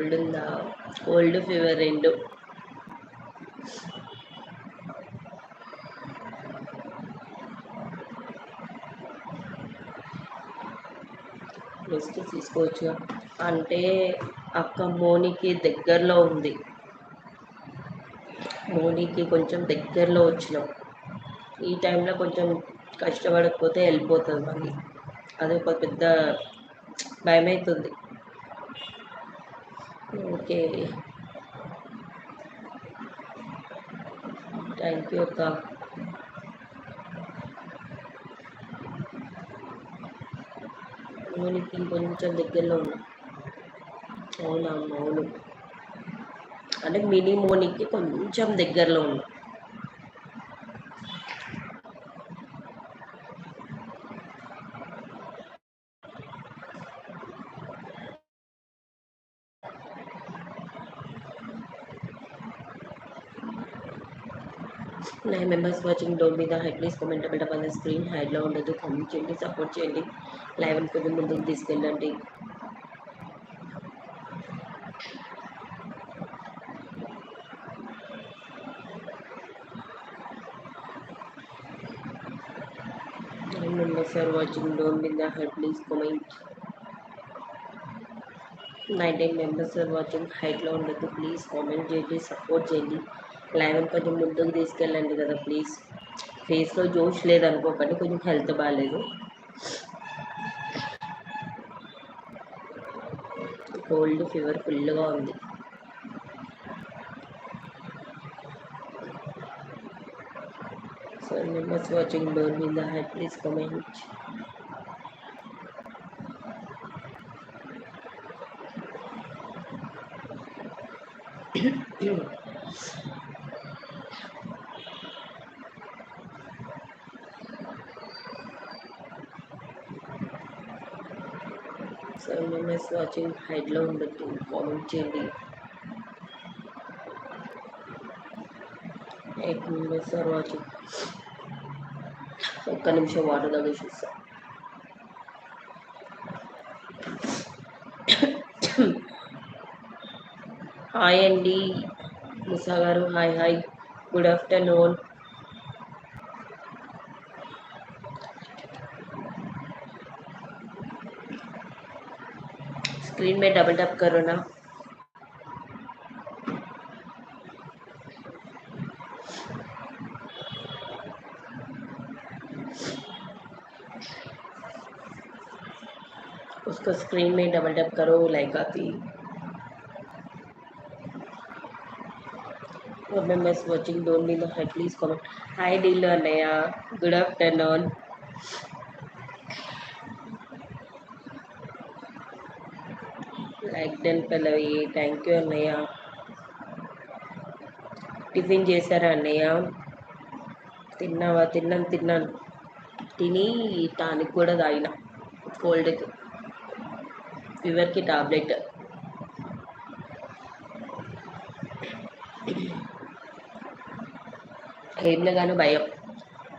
Cold ఉందా? Cold fever రెండు. Rest తీసుకోవచ్చు అంటే అక్క మోనికి దగ్గరలో ఉంది. మోనికి కొంచెం దగ్గరలో వచ్చినాం. ఈ టైంలో కొంచెం కష్టపడకపోతే వెళ్ళిపోతుంది మళ్ళీ. అది ఒక పెద్ద భయమవుతుంది. ఓకే, థ్యాంక్ యూ అక్క. మోనికి కొంచెం దగ్గరలో ఉంది. అవునా? అవును, అంటే మినీ మోనికి కొంచెం దగ్గరలో ఉంది. Nine members watching. Don't be the head, please comment double on the screen. హైడ్లో ఉండదు, కామెంట్ చేయండి, సపోర్ట్ చేయండి, లైవ్ కొంచెం ముందుకు తీసుకెళ్ళండి. Nine members are watching. Don't be the head, please comment. 19 members are watching. హైట్లో ఉండదు, ప్లీజ్ కామెంట్ చేయండి, సపోర్ట్ చేయండి, లైవ్ కొంచెం ముందుకు తీసుకెళ్ళండి కదా ప్లీజ్. ఫేస్లో జోష్ లేదనుకోకండి, కొంచెం హెల్త్ బాగాలేదు. కోల్డ్ ఫీవర్ ఫుల్గా ఉంది. So members watching. డోర్ మీద head, please comment. So members watching. హైడ్లో ఉండొద్దు, కామెంట్ చేయండి. 8 మెంబర్స్ ఆర్ వాచింగ్. ఒక్క నిమిషం వాటర్ తాగేసి వస్తా. హాయ్ అండి ముసా గారు, hi hi, good afternoon. Screen में डबल टैप करो ना. उसको स्क्रीन में डबल टैप करो, लाइक आती. Members watching. Don't be the head, please comment. Hi డీల్ అన్నయ్య, good afternoon. Like done Pallavi, thank you అన్నయ్య. టిఫిన్ చేశారా అన్నయ్య? తిన్నావా? తిన్నాను. తిని టానిక్ కూడా తాగిన, కోల్డ్కి, ఫీవర్కి టాబ్లెట్. ఏంలో కానీ భయం,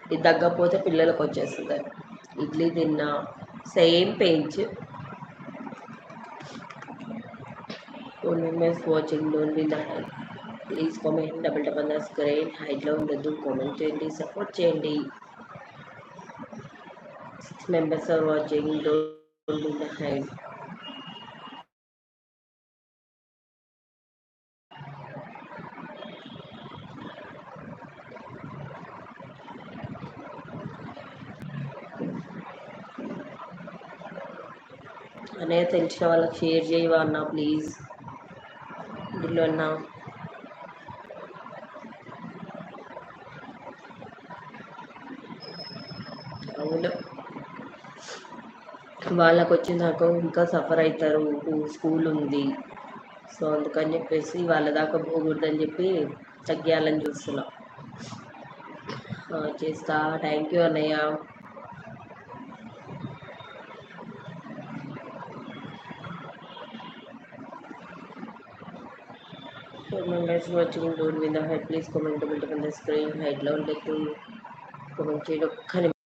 ఇది తగ్గకపోతే పిల్లలకు వచ్చేస్తుంది. ఇడ్లీ తిన్నా, same pains. 4 members watching. Don't be the head, please comment double tap on the screen. హైట్లో ఉండొద్దు, కామెంట్ చేయండి, సపోర్ట్ చేయండి. 6 members are watching. Don't be the head. అన్నయ్య తెలిసిన వాళ్ళకి షేర్ చేయవా అన్న ప్లీజ్. ఇందులో అన్న అవును, వాళ్ళకు వచ్చినాక ఇంకా సఫర్ అవుతారు. స్కూల్ ఉంది, సో అందుకని చెప్పేసి వాళ్ళ దాకా పోకూడదని చెప్పి తగ్గియాలని చూస్తున్నా. చేస్తా. థ్యాంక్ యూ అన్నయ్య. Members watching. Don't be the head, please comment double tap on the screen. హైడ్లో ఉండొద్దు, కామెంట్ చేయడం ఒక్క